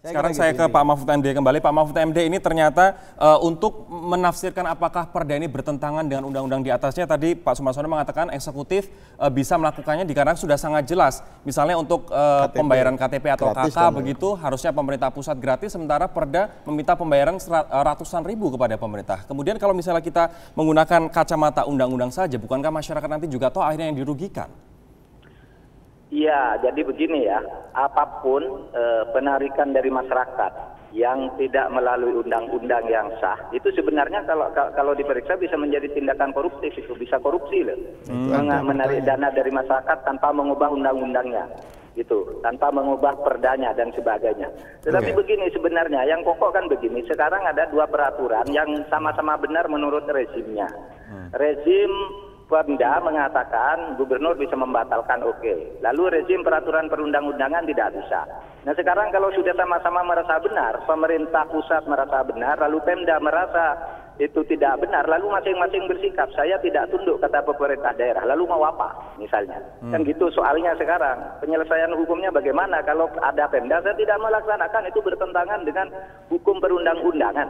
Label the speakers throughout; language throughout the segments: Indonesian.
Speaker 1: Sekarang saya ke Pak Mahfud MD kembali. Pak Mahfud MD, ini ternyata untuk menafsirkan apakah perda ini bertentangan dengan undang-undang di atasnya, tadi Pak Sumarsono mengatakan eksekutif bisa melakukannya dikarenakan sudah sangat jelas. Misalnya untuk pembayaran KTP atau KK begitu harusnya pemerintah pusat gratis, sementara perda meminta pembayaran ratusan ribu kepada pemerintah. Kemudian kalau misalnya kita menggunakan kacamata undang-undang saja, bukankah masyarakat nanti juga toh akhirnya yang dirugikan?
Speaker 2: Iya, jadi begini ya, apapun penarikan dari masyarakat yang tidak melalui undang-undang yang sah, itu sebenarnya kalau diperiksa bisa menjadi tindakan koruptif, itu bisa korupsi loh. Menarik dana dari masyarakat tanpa mengubah undang-undangnya, gitu, tanpa mengubah perdanya dan sebagainya. Tetapi begini sebenarnya, yang pokok kan begini, sekarang ada dua peraturan yang sama-sama benar menurut rezimnya. Rezim Pemda mengatakan gubernur bisa membatalkan, oke. Lalu rezim peraturan perundang-undangan tidak bisa. Nah sekarang kalau sudah sama-sama merasa benar, pemerintah pusat merasa benar, lalu Pemda merasa itu tidak benar, lalu masing-masing bersikap, saya tidak tunduk kata pemerintah daerah, lalu mau apa misalnya. Kan gitu soalnya sekarang. Penyelesaian hukumnya bagaimana kalau ada Pemda saya tidak melaksanakan, itu bertentangan dengan hukum perundang-undangan.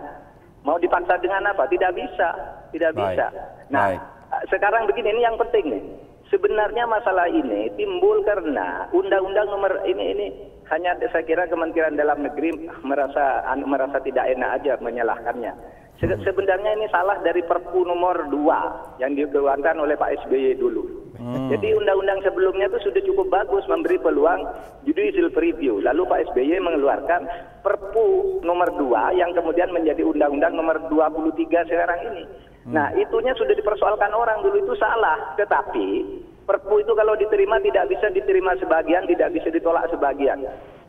Speaker 2: Mau dipaksa dengan apa? Tidak bisa, tidak bisa. Nah, sekarang begini, ini yang penting nih. Sebenarnya masalah ini timbul karena undang-undang nomor ini hanya saya kira Kementerian Dalam Negeri merasa tidak enak aja menyalahkannya. Sebenarnya ini salah dari Perpu nomor 2 yang dikeluarkan oleh Pak SBY dulu. Jadi undang-undang sebelumnya itu sudah cukup bagus memberi peluang judicial review. Lalu Pak SBY mengeluarkan Perpu nomor 2 yang kemudian menjadi undang-undang nomor 23 sekarang ini. Nah, itunya sudah dipersoalkan orang dulu, itu salah. Tetapi Perpu itu kalau diterima tidak bisa diterima sebagian, tidak bisa ditolak sebagian.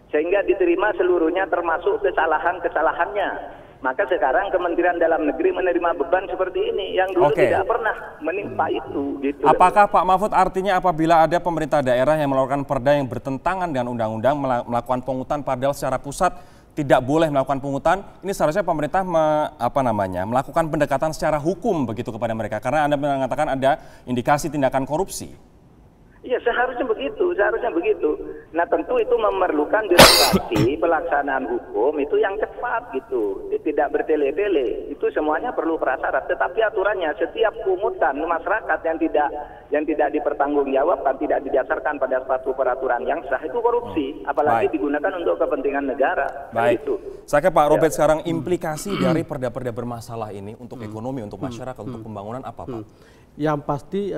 Speaker 2: Sehingga diterima seluruhnya termasuk kesalahan-kesalahannya. Maka sekarang Kementerian Dalam Negeri menerima beban seperti ini yang dulu tidak pernah menimpa itu. Gitu.
Speaker 1: Apakah Pak Mahfud artinya apabila ada pemerintah daerah yang melakukan perda yang bertentangan dengan undang-undang melakukan pungutan padahal secara pusat tidak boleh melakukan pungutan, ini seharusnya pemerintah melakukan pendekatan secara hukum begitu kepada mereka karena Anda mengatakan ada indikasi tindakan korupsi.
Speaker 2: Iya, seharusnya begitu, seharusnya begitu. Nah, tentu itu memerlukan birokrasi pelaksanaan hukum itu yang cepat gitu, tidak bertele-tele. Itu semuanya perlu prasyarat. Tetapi aturannya setiap pungutan masyarakat yang tidak dipertanggungjawabkan, tidak didasarkan pada suatu peraturan yang sah itu korupsi, apalagi digunakan untuk kepentingan negara.
Speaker 1: Baik. Gitu. Saya ke Pak Robert sekarang, implikasi dari perda-perda bermasalah ini untuk ekonomi, untuk masyarakat, untuk pembangunan apa, Pak?
Speaker 3: Yang pasti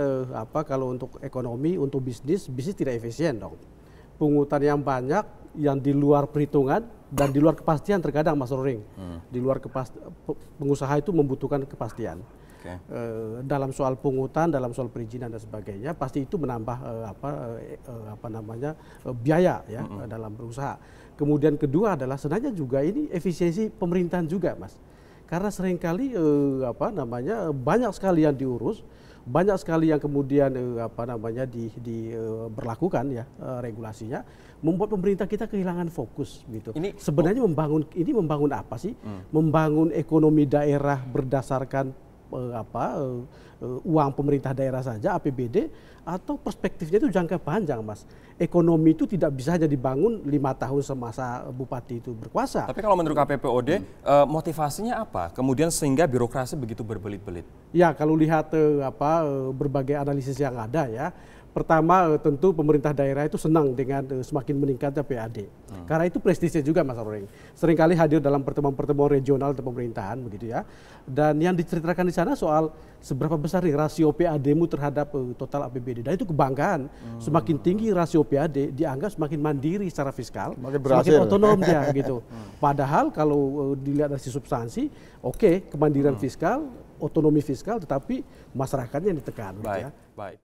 Speaker 3: kalau untuk ekonomi, untuk bisnis tidak efisien dong. Pungutan yang banyak, yang di luar perhitungan dan di luar kepastian terkadang Mas Roring. Di luar pengusaha itu membutuhkan kepastian. Dalam soal pungutan, dalam soal perizinan dan sebagainya, pasti itu menambah biaya ya dalam berusaha. Kemudian kedua adalah sebenarnya juga ini efisiensi pemerintahan juga, Mas. Karena seringkali banyak sekali yang diurus, banyak sekali yang kemudian diberlakukan ya regulasinya, membuat pemerintah kita kehilangan fokus gitu. Sebenarnya membangun apa sih? Membangun ekonomi daerah berdasarkan uang pemerintah daerah saja, APBD, atau perspektifnya itu jangka panjang, Mas. Ekonomi itu tidak bisa hanya dibangun 5 tahun semasa bupati itu berkuasa.
Speaker 1: Tapi kalau menurut KPPOD, motivasinya apa? Kemudian sehingga birokrasi begitu berbelit-belit? Ya,
Speaker 3: kalau lihat berbagai analisis yang ada ya. Pertama tentu pemerintah daerah itu senang dengan semakin meningkatnya PAD. Karena itu prestisnya juga, Mas Roring. Seringkali hadir dalam pertemuan-pertemuan regional atau pemerintahan begitu ya. Dan yang diceritakan di sana soal seberapa besar nih rasio PAD-mu terhadap total APBD. Dan itu kebanggaan. Semakin tinggi rasio PAD dianggap semakin mandiri secara fiskal, semakin otonom dia gitu. Padahal kalau dilihat dari substansi, kemandirian fiskal, otonomi fiskal, tetapi masyarakatnya yang ditekan. Gitu ya.